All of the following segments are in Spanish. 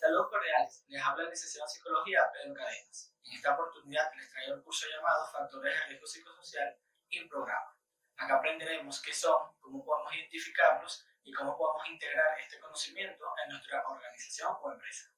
Saludos cordiales, les habla el licenciado en Psicología Pedro Cadenas. En esta oportunidad les traigo el curso llamado Factores de Riesgo Psicosocial y Programa. Acá aprenderemos qué son, cómo podemos identificarlos y cómo podemos integrar este conocimiento en nuestra organización o empresa.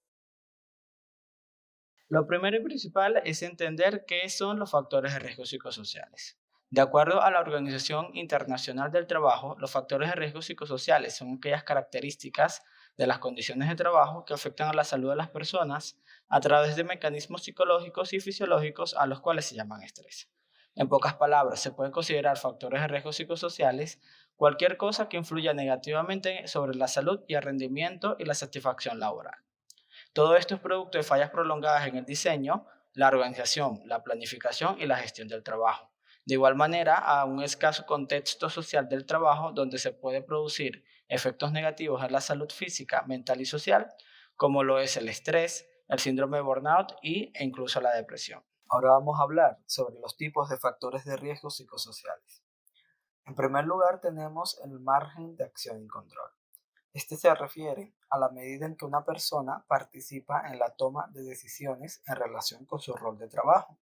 Lo primero y principal es entender qué son los factores de riesgo psicosociales. De acuerdo a la Organización Internacional del Trabajo, los factores de riesgo psicosociales son aquellas características de las condiciones de trabajo que afectan a la salud de las personas a través de mecanismos psicológicos y fisiológicos a los cuales se llaman estrés. En pocas palabras, se pueden considerar factores de riesgo psicosociales cualquier cosa que influya negativamente sobre la salud y el rendimiento y la satisfacción laboral. Todo esto es producto de fallas prolongadas en el diseño, la organización, la planificación y la gestión del trabajo. De igual manera, a un escaso contexto social del trabajo donde se puede producir efectos negativos en la salud física, mental y social, como lo es el estrés, el síndrome de burnout e incluso la depresión. Ahora vamos a hablar sobre los tipos de factores de riesgo psicosociales. En primer lugar, tenemos el margen de acción y control. Este se refiere a la medida en que una persona participa en la toma de decisiones en relación con su rol de trabajo.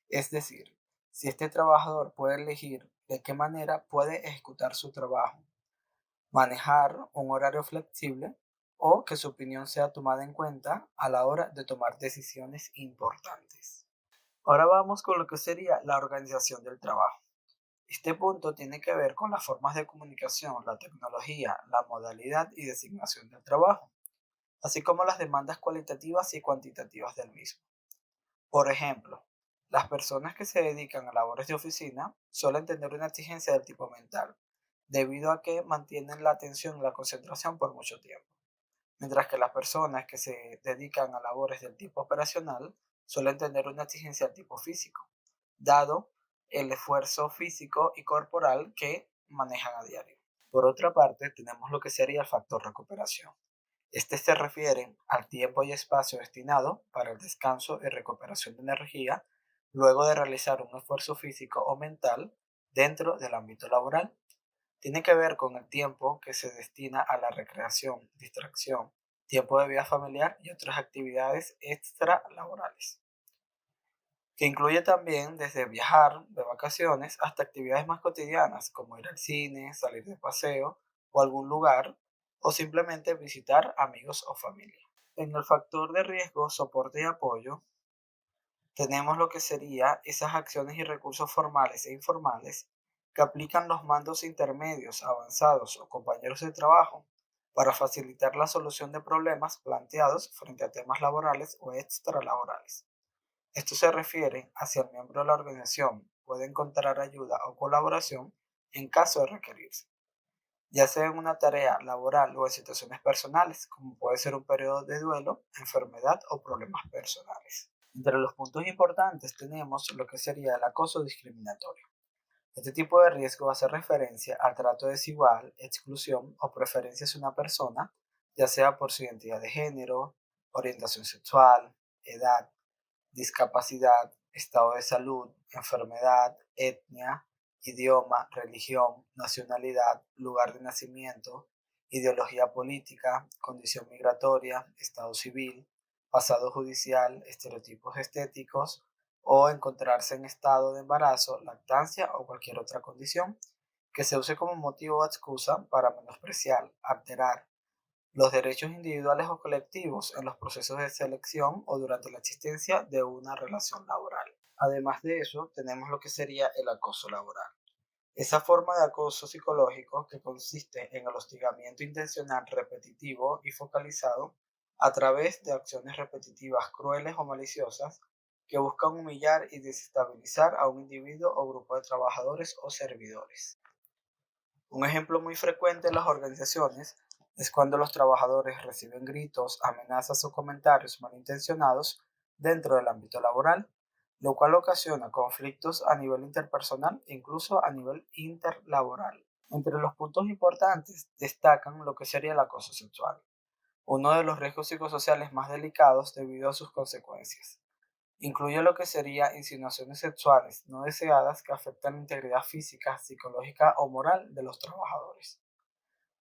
Es decir, si este trabajador puede elegir de qué manera puede ejecutar su trabajo, manejar un horario flexible o que su opinión sea tomada en cuenta a la hora de tomar decisiones importantes. Ahora vamos con lo que sería la organización del trabajo. Este punto tiene que ver con las formas de comunicación, la tecnología, la modalidad y designación del trabajo, así como las demandas cualitativas y cuantitativas del mismo. Por ejemplo, las personas que se dedican a labores de oficina suelen tener una exigencia del tipo mental, debido a que mantienen la atención y la concentración por mucho tiempo, mientras que las personas que se dedican a labores del tipo operacional suelen tener una exigencia del tipo físico, dado el esfuerzo físico y corporal que manejan a diario. Por otra parte, tenemos lo que sería el factor recuperación. Este se refiere al tiempo y espacio destinado para el descanso y recuperación de energía luego de realizar un esfuerzo físico o mental dentro del ámbito laboral. Tiene que ver con el tiempo que se destina a la recreación, distracción, tiempo de vida familiar y otras actividades extralaborales, que incluye también desde viajar de vacaciones hasta actividades más cotidianas como ir al cine, salir de paseo o algún lugar o simplemente visitar amigos o familia. En el factor de riesgo, soporte y apoyo, tenemos lo que sería esas acciones y recursos formales e informales que aplican los mandos intermedios, avanzados o compañeros de trabajo para facilitar la solución de problemas planteados frente a temas laborales o extralaborales. Esto se refiere a si el miembro de la organización puede encontrar ayuda o colaboración en caso de requerirse, ya sea en una tarea laboral o en situaciones personales, como puede ser un periodo de duelo, enfermedad o problemas personales. Entre los puntos importantes tenemos lo que sería el acoso discriminatorio. Este tipo de riesgo hace referencia al trato desigual, exclusión o preferencia hacia una persona, ya sea por su identidad de género, orientación sexual, edad, discapacidad, estado de salud, enfermedad, etnia, idioma, religión, nacionalidad, lugar de nacimiento, ideología política, condición migratoria, estado civil, pasado judicial, estereotipos estéticos o encontrarse en estado de embarazo, lactancia o cualquier otra condición que se use como motivo o excusa para menospreciar, alterar, los derechos individuales o colectivos en los procesos de selección o durante la existencia de una relación laboral. Además de eso, tenemos lo que sería el acoso laboral. Esa forma de acoso psicológico que consiste en el hostigamiento intencional repetitivo y focalizado a través de acciones repetitivas crueles o maliciosas que buscan humillar y desestabilizar a un individuo o grupo de trabajadores o servidores. Un ejemplo muy frecuente en las organizaciones es cuando los trabajadores reciben gritos, amenazas o comentarios malintencionados dentro del ámbito laboral, lo cual ocasiona conflictos a nivel interpersonal e incluso a nivel interlaboral. Entre los puntos importantes destacan lo que sería el acoso sexual, uno de los riesgos psicosociales más delicados debido a sus consecuencias. Incluye lo que sería insinuaciones sexuales no deseadas que afectan la integridad física, psicológica o moral de los trabajadores.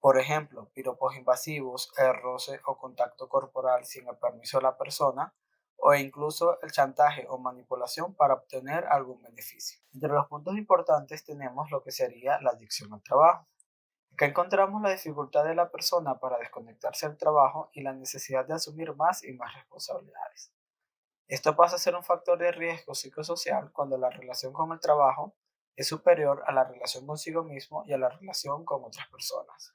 Por ejemplo, piropos invasivos, el roce o contacto corporal sin el permiso de la persona, o incluso el chantaje o manipulación para obtener algún beneficio. Entre los puntos importantes tenemos lo que sería la adicción al trabajo. Acá encontramos la dificultad de la persona para desconectarse del trabajo y la necesidad de asumir más y más responsabilidades. Esto pasa a ser un factor de riesgo psicosocial cuando la relación con el trabajo es superior a la relación consigo mismo y a la relación con otras personas.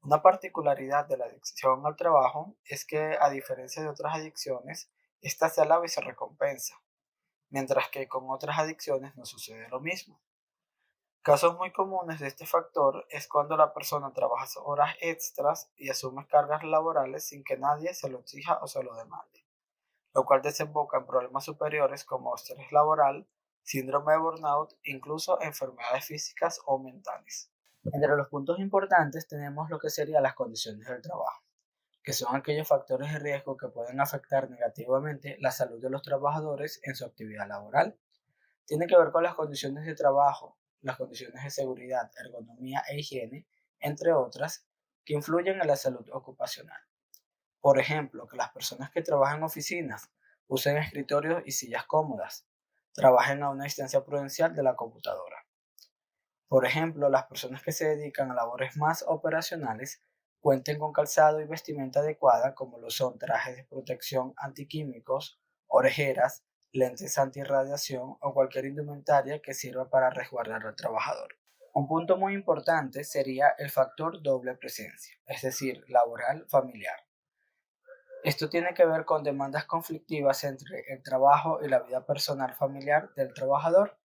Una particularidad de la adicción al trabajo es que, a diferencia de otras adicciones, esta se alaba y se recompensa, mientras que con otras adicciones no sucede lo mismo. Casos muy comunes de este factor es cuando la persona trabaja horas extras y asume cargas laborales sin que nadie se lo exija o se lo demande, lo cual desemboca en problemas superiores como estrés laboral, síndrome de burnout, incluso enfermedades físicas o mentales. Entre los puntos importantes tenemos lo que serían las condiciones del trabajo, que son aquellos factores de riesgo que pueden afectar negativamente la salud de los trabajadores en su actividad laboral. Tiene que ver con las condiciones de trabajo, las condiciones de seguridad, ergonomía e higiene, entre otras, que influyen en la salud ocupacional. Por ejemplo, que las personas que trabajan en oficinas usen escritorios y sillas cómodas, trabajen a una distancia prudencial de la computadora. Por ejemplo, las personas que se dedican a labores más operacionales cuenten con calzado y vestimenta adecuada, como lo son trajes de protección antiquímicos, orejeras, lentes antirradiación o cualquier indumentaria que sirva para resguardar al trabajador. Un punto muy importante sería el factor doble presencia, es decir, laboral familiar. Esto tiene que ver con demandas conflictivas entre el trabajo y la vida personal familiar del trabajador.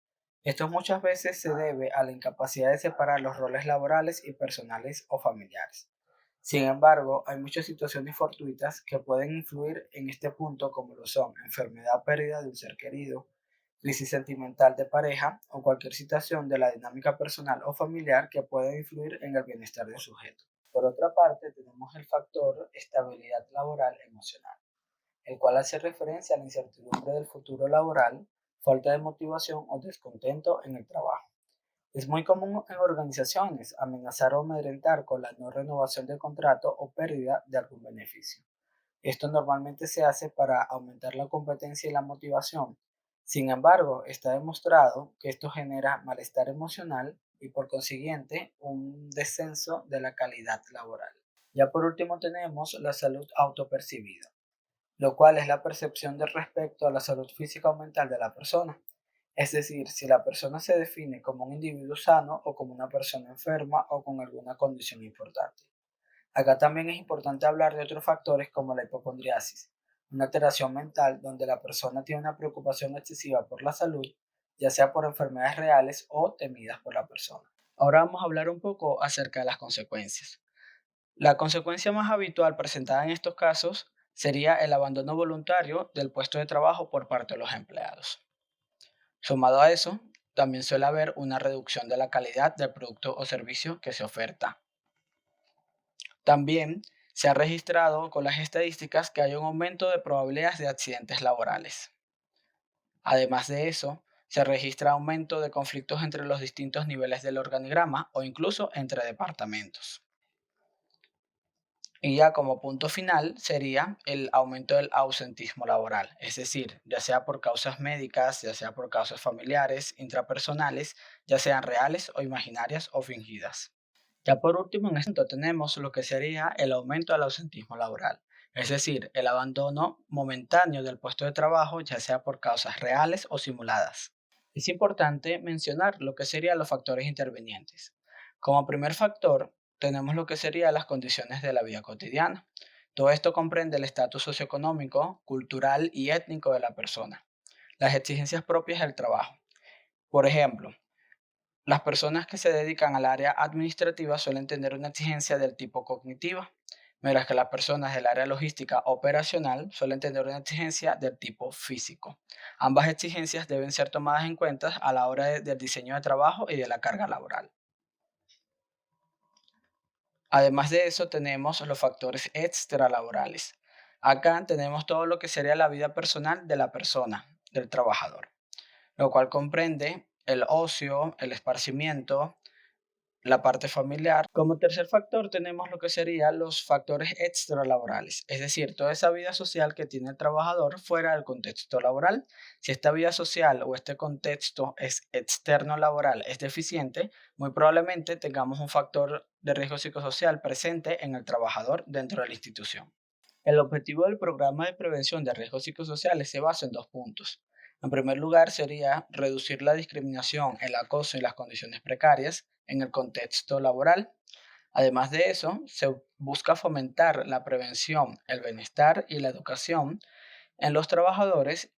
Esto muchas veces se debe a la incapacidad de separar los roles laborales y personales o familiares. Sin embargo, hay muchas situaciones fortuitas que pueden influir en este punto, como lo son enfermedad o pérdida de un ser querido, crisis sentimental de pareja o cualquier situación de la dinámica personal o familiar que pueda influir en el bienestar del sujeto. Por otra parte, tenemos el factor estabilidad laboral emocional, el cual hace referencia a la incertidumbre del futuro laboral, falta de motivación o descontento en el trabajo. Es muy común en organizaciones amenazar o amedrentar con la no renovación del contrato o pérdida de algún beneficio. Esto normalmente se hace para aumentar la competencia y la motivación. Sin embargo, está demostrado que esto genera malestar emocional y por consiguiente un descenso de la calidad laboral. Ya por último tenemos la salud autopercibida, lo cual es la percepción de respecto a la salud física o mental de la persona. Es decir, si la persona se define como un individuo sano o como una persona enferma o con alguna condición importante. Acá también es importante hablar de otros factores como la hipocondriasis, una alteración mental donde la persona tiene una preocupación excesiva por la salud, ya sea por enfermedades reales o temidas por la persona. Ahora vamos a hablar un poco acerca de las consecuencias. La consecuencia más habitual presentada en estos casos sería el abandono voluntario del puesto de trabajo por parte de los empleados. Sumado a eso, también suele haber una reducción de la calidad del producto o servicio que se oferta. También se ha registrado con las estadísticas que hay un aumento de probabilidades de accidentes laborales. Además de eso, se registra aumento de conflictos entre los distintos niveles del organigrama o incluso entre departamentos. Y ya como punto final sería el aumento del ausentismo laboral, es decir, ya sea por causas médicas, ya sea por causas familiares, intrapersonales, ya sean reales o imaginarias o fingidas. Ya por último, en esto tenemos lo que sería el aumento del ausentismo laboral, es decir, el abandono momentáneo del puesto de trabajo, ya sea por causas reales o simuladas. Es importante mencionar lo que serían los factores intervinientes. Como primer factor, tenemos lo que serían las condiciones de la vida cotidiana. Todo esto comprende el estatus socioeconómico, cultural y étnico de la persona, las exigencias propias del trabajo. Por ejemplo, las personas que se dedican al área administrativa suelen tener una exigencia del tipo cognitiva, mientras que las personas del área logística operacional suelen tener una exigencia del tipo físico. Ambas exigencias deben ser tomadas en cuenta a la hora del diseño de trabajo y de la carga laboral. Además de eso, tenemos los factores extralaborales. Acá tenemos todo lo que sería la vida personal de la persona, del trabajador, lo cual comprende el ocio, el esparcimiento, la parte familiar. Como tercer factor tenemos lo que serían los factores extralaborales, es decir, toda esa vida social que tiene el trabajador fuera del contexto laboral. Si esta vida social o este contexto es externo laboral es deficiente, muy probablemente tengamos un factor de riesgo psicosocial presente en el trabajador dentro de la institución. El objetivo del programa de prevención de riesgos psicosociales se basa en dos puntos. En primer lugar, sería reducir la discriminación, el acoso y las condiciones precarias en el contexto laboral. Además de eso, se busca fomentar la prevención, el bienestar y la educación en los trabajadores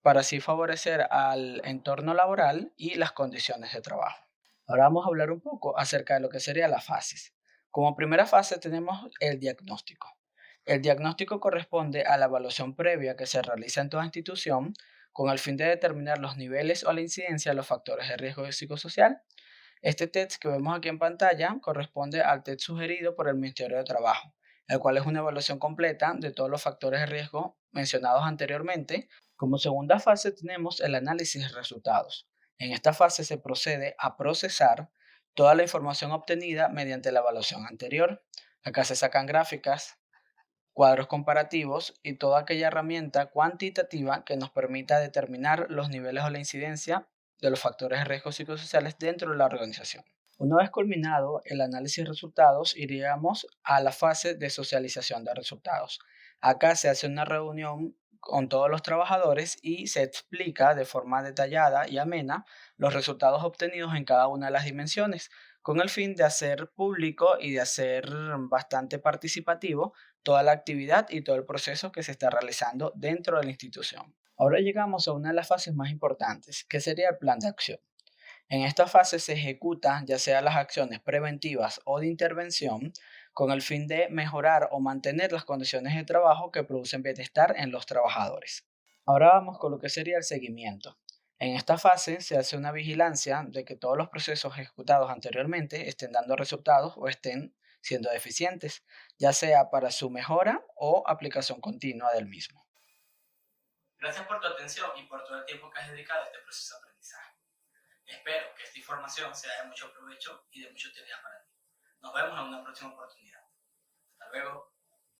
para así favorecer al entorno laboral y las condiciones de trabajo. Ahora vamos a hablar un poco acerca de lo que serían las fases. Como primera fase tenemos el diagnóstico. El diagnóstico corresponde a la evaluación previa que se realiza en toda institución con el fin de determinar los niveles o la incidencia de los factores de riesgo psicosocial. Este test que vemos aquí en pantalla corresponde al test sugerido por el Ministerio de Trabajo, el cual es una evaluación completa de todos los factores de riesgo mencionados anteriormente. Como segunda fase tenemos el análisis de resultados. En esta fase se procede a procesar toda la información obtenida mediante la evaluación anterior. Acá se sacan gráficas, cuadros comparativos y toda aquella herramienta cuantitativa que nos permita determinar los niveles o la incidencia de los factores de riesgo psicosociales dentro de la organización. Una vez culminado el análisis de resultados, iríamos a la fase de socialización de resultados. Acá se hace una reunión con todos los trabajadores y se explica de forma detallada y amena los resultados obtenidos en cada una de las dimensiones, con el fin de hacer público y de hacer bastante participativo toda la actividad y todo el proceso que se está realizando dentro de la institución. Ahora llegamos a una de las fases más importantes, que sería el plan de acción. En esta fase se ejecutan ya sea las acciones preventivas o de intervención con el fin de mejorar o mantener las condiciones de trabajo que producen bienestar en los trabajadores. Ahora vamos con lo que sería el seguimiento. En esta fase se hace una vigilancia de que todos los procesos ejecutados anteriormente estén dando resultados o estén siendo eficientes, ya sea para su mejora o aplicación continua del mismo. Gracias por tu atención y por todo el tiempo que has dedicado a este proceso de aprendizaje. Espero que esta información sea de mucho provecho y de mucha utilidad para ti. Nos vemos en una próxima oportunidad. Hasta luego.